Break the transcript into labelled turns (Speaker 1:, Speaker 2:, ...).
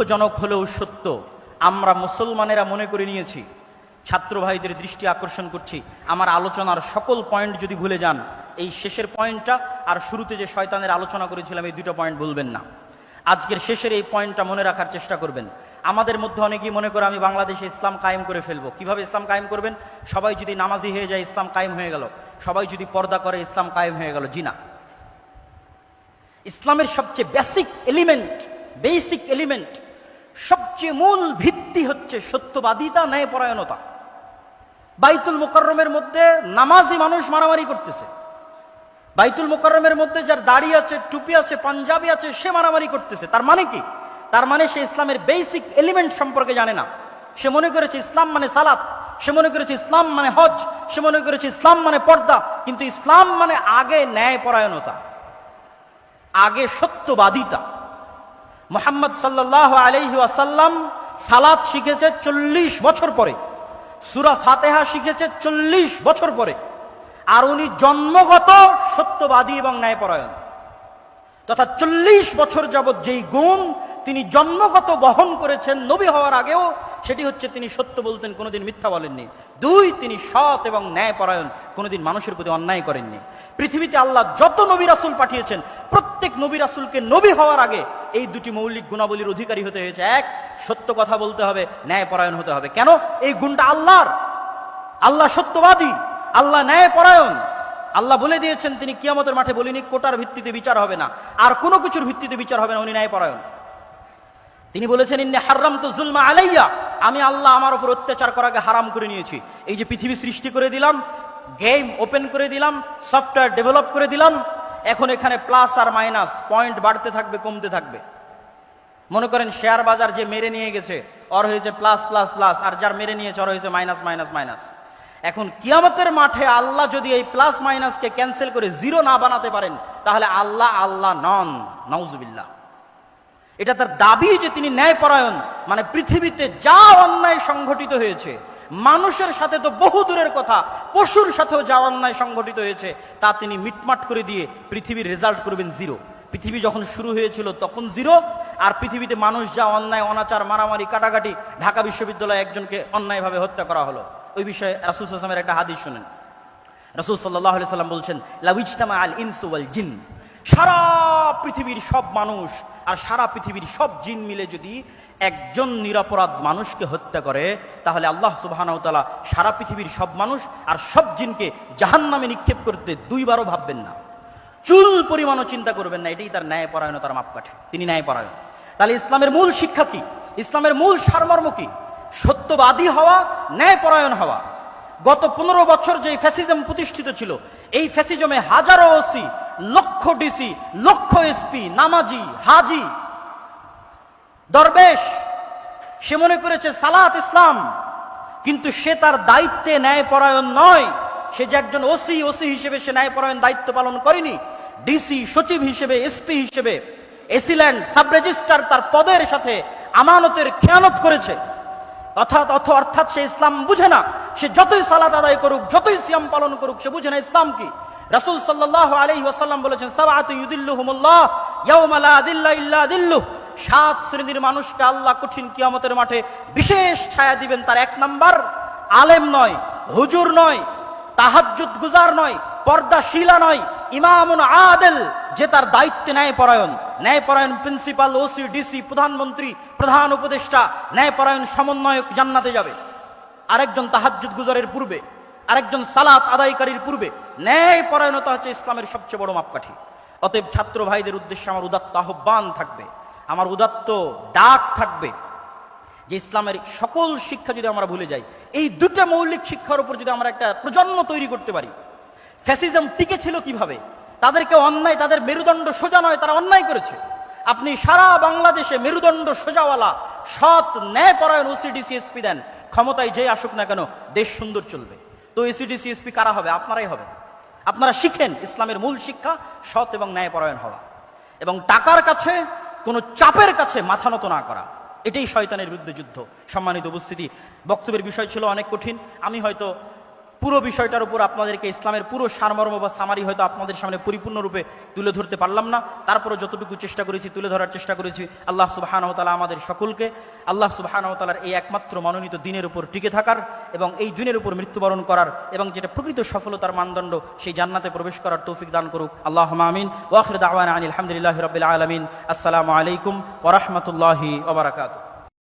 Speaker 1: দুঃখজনক হলেও সত্য, আমরা মুসলমানেরা মনে করে নিয়েছি, ছাত্র ভাইদের দৃষ্টি আকর্ষণ করছি, আমার আলোচনার সকল পয়েন্ট যদি ভুলে যান, এই শেষের পয়েন্টটা আর শুরুতে যে শয়তানের আলোচনা করেছিলাম এই দুটো পয়েন্ট ভুলবেন না। আজকের শেষের এই পয়েন্টটা মনে রাখার চেষ্টা করবেন। আমাদের মধ্যে অনেকেই মনে করে আমি বাংলাদেশে ইসলাম কায়েম করে ফেলবো। কিভাবে ইসলাম কায়েম করবেন? সবাই যদি নামাজি হয়ে যায় ইসলাম কায়েম হয়ে গেল, সবাই যদি পর্দা করে ইসলাম কায়েম হয়ে গেল। জি না, ইসলামের সবচেয়ে বেসিক এলিমেন্ট, সবচেয়ে মূল ভিত্তি হচ্ছে সত্যবাদিতা, ন্যায়পরায়ণতা। বাইতুল মুকাররমের মধ্যে নামাজি মানুষ মারামারি করতেছে, বাইতুল মুকাররমের মধ্যে যার দাড়ি আছে, টুপি আছে, পাঞ্জাবি আছে, সে মারামারি করতেছে। তার মানে কি? তার মানে সে ইসলামের বেসিক এলিমেন্ট সম্পর্কে জানে না। সে মনে করেছে ইসলাম মানে সালাত, সে মনে করেছে ইসলাম মানে হজ, সে মনে করেছে ইসলাম মানে পর্দা। কিন্তু ইসলাম মানে আগে ন্যায়পরায়ণতা, আগে সত্যবাদিতা। মুহাম্মদ সাল্লাল্লাহু আলাইহি ওয়াসাল্লাম সালাত শিখেছে 40 বছর পরে, সূরা ফাতিহা শিখেছে 40 বছর পরে, আর উনি জন্মগত সত্যবাদী এবং ন্যায়পরায়ণ। তথা 40 বছর যাবৎ যেই গুণ তিনি জন্মগত বহন করেছেন নবী হওয়ার আগেও, সেটি হচ্ছে তিনি সত্য বলতেন, কোনোদিন মিথ্যা বলেননি। 2, তিনি সৎ এবং ন্যায়পরায়ণ, কোনোদিন মানুষের প্রতি অন্যায় করেননি। পৃথিবীতে আল্লাহ যত নবী রাসূল পাঠিয়েছেন, প্রত্যেক নবী রাসূলকে নবী হওয়ার আগে এই দুটি মৌলিক গুণাবলীর অধিকারী হতে হয়েছে। এক, সত্য কথা বলতে হবে, ন্যায়পরায়ণ হতে হবে। কেন? এই গুণটা আল্লাহর। আল্লাহ সত্যবাদী, আল্লাহ ন্যায়পরায়ণ। আল্লাহ বলে দিয়েছেন, তিনি কিয়ামতের মাঠে বলিনি কোটার ভিত্তিতে বিচার হবে না, আর কোনো কিছুর ভিত্তিতে বিচার হবে না, উনি ন্যায়পরায়ণ। তিনি বলেছেন, ইন্নী হারামতু যুলমা আলাইয়া, আমি আল্লাহ আমার উপর অত্যাচার করাকে হারাম করে নিয়েছি। এই যে পৃথিবী সৃষ্টি করে দিলাম, গেম ওপেন করে দিলাম, সফটওয়্যার ডেভেলপ করে দিলাম, এখন এখানে প্লাস আর মাইনাস পয়েন্ট বাড়তে থাকবে, কমতে থাকবে। মনে করেন শেয়ার বাজার যে মেরে নিয়ে গেছে ওর হয়েছে প্লাস প্লাস প্লাস, আর যার মেরে নিয়েছে ওর হয়েছে মাইনাস মাইনাস মাইনাস। এখন কিয়ামতের মাঠে আল্লাহ যদি এই প্লাস মাইনাসকে ক্যান্সেল করে জিরো না বানাতে পারেন, তাহলে আল্লাহ নন, নাউজুবিল্লাহ। এটা তার দাবি যে তিনি ন্যায়পরায়ণ। মানে পৃথিবীতে যা অন্যায় সংঘটিত হয়েছে, মানুষের সাথে তো বহু দূরের কথা, পশুর সাথেও যা অন্যায় সংঘটিত হয়েছে তা তিনি মিটমাট করে দিয়ে পৃথিবীর রেজাল্ট করবেন জিরো। পৃথিবী যখন শুরু হয়েছিল তখন জিরো, আর পৃথিবীতে মানুষ যা অন্যায়, অনাচার, মারামারি, কাটাকাটি, ঢাকা বিশ্ববিদ্যালয়ে একজনকে অন্যায়ভাবে হত্যা করা হলো, ওই বিষয়ে রাসূল সাল্লাল্লাহু আলাইহি ওয়াসাল্লামের একটা হাদিস শুনেন। রাসূল সাল্লাল্লাহু আলাইহি ওয়াসাল্লাম বলছেন, লাউ ইজতামা আল ইনসু ওয়াল জিন, সারা পৃথিবীর সব মানুষ আর সারা পৃথিবীর সব জিন মিলে যদি একজন নিরপরাধ মানুষকে হত্যা করে, তাহলে আল্লাহ সুবহানাহু ওয়া তাআলা সারা পৃথিবীর সব মানুষ আর সব জিনকে জাহান্নামে নিক্ষেপ করতে 2 বারও ভাববেন না, চুল পরিমাণও চিন্তা করবেন না। এটাই তার ন্যায়পরায়ণতার মাপকাঠি, তিনি ন্যায়পরায়ণ। তাহলে ইসলামের মূল শিক্ষা কি? ইসলামের মূল সারমর্ম কি? সত্যবাদী হওয়া, ন্যায়পরায়ণ হওয়া। গত 15 বছর যে ফ্যাসিজম প্রতিষ্ঠিত ছিল, এই ফ্যাসিজমে হাজারো ওসি, লক্ষ ডিসি, লক্ষ এসপি, নামাজি, হাজি, দরবেশ, সে মনে করেছে সালাত ইসলাম, কিন্তু সে তার দায়িত্বে ন্যায়পরায়ণ নয়। সে যে একজন ওসি হিসেবে সে ন্যায়পরায়ণ দায়িত্ব পালন করেনি। ডিসি, সচিব হিসেবে, এসপি হিসেবে, এসিল্যান্ড, সাব রেজিস্ট্রার তার পদের সাথে আমানতের খেয়ানত করেছে। অর্থাৎ সে ইসলাম বুঝে না। সে যতই সালাত আদায় করুক, যতই সিয়াম পালন করুক, সে বুঝে না ইসলাম কি। রাসূল সাল্লাল্লাহু আলাইহি ওয়াসাল্লাম বলেছেন, সাবআতু ইউদিল্লুহুমুল্লাহ ইয়াওমা লা যিল্লা ইল্লা যিল্লুহ, 7 শ্রেণীর মানুষকে আল্লাহ কঠিন কিয়ামতের মাঠে বিশেষ ছায়া দিবেন। তার 1 নাম্বার, আলেম নয়, হুজুর নয়, তাহাজ্জুদ গুজার নয়, পর্দাশীলা নয়, ইমামুন আদিল, যে তার দায়িত্বে ন্যায়পরায়ণ প্রিন্সিপাল, ওসি, ডিসি, প্রধানমন্ত্রী, প্রধান উপদেষ্টা, ন্যায়পরায়ণ সমন্বয়ক জান্নাতে যাবে। আরেকজন তাহাজ্জুদ গুজারের পূর্বে, আরেকজন সালাত আদায়কারীর পূর্বে। ন্যায়পরায়ণতা হচ্ছে ইসলামের সবচেয়ে বড় মাপকাঠি। অতএব ছাত্র ভাইদের উদ্দেশ্যে আমার উদাত্ত আহ্বান থাকবে, আমার উদাত্ত ডাক থাকবে যে ইসলামের সকল শিক্ষা যদি আমরা ভুলে যাই, এই 2টা মৌলিক শিক্ষার উপর যদি আমরা একটা প্রজন্ম তৈরি করতে পারি। ফ্যাসিজম টিকে ছিল কিভাবে? তাদেরকে অন্যায়, তাদের মেরুদণ্ড সোজা নয়, তারা অন্যায় করেছে। আপনি সারা বাংলাদেশে মেরুদণ্ড সোজাওয়ালা, সৎ, ন্যায়পরায়ণ ওসিডিসি এসপি দেন, ক্ষমতায় যে আসুক না কেন, দেশ সুন্দর চলবে। তো এসিডিসি এসপি কারা হবে? আপনারাই হবে। আপনারা শিখেন ইসলামের মূল শিক্ষা, সৎ এবং ন্যায়পরায়ণ হওয়া, এবং টাকার কাছে, কোন চাপের কাছে মাথা নত না করা। এটাই শয়তানের বিরুদ্ধে যুদ্ধ। সম্মানিত উপস্থিতি, বক্তব্যের বিষয় ছিল অনেক কঠিন। আমি হয়তো পুরো বিষয়টার উপর আপনাদেরকে ইসলামের পুরো সারমর্ম বা সামারি হয়তো আপনাদের সামনে পরিপূর্ণরূপে তুলে ধরতে পারলাম না, তারপরে যতটুকু চেষ্টা করেছি তুলে ধরার চেষ্টা করেছি। আল্লাহ সুবহানাহু ওয়া তাআলা আমাদের সকলকে আল্লাহ সুবহানাহু ওয়া তাআলার এই একমাত্র মনোনীত দ্বীনের উপর টিকে থাকার এবং এই দ্বীনের উপর মৃত্যুবরণ করার এবং যেটা প্রকৃত সফলতার মানদণ্ড সেই জান্নাতে প্রবেশ করার তৌফিক দান করুক। আল্লাহুম্মা আমিন। ওয়া আখিরু দাওয়ানা আনিল হামদুলিল্লাহি রাব্বিল আলামিন। আসসালামু আলাইকুম ওয়া রাহমাতুল্লাহি ওয়া বারাকাতুহু।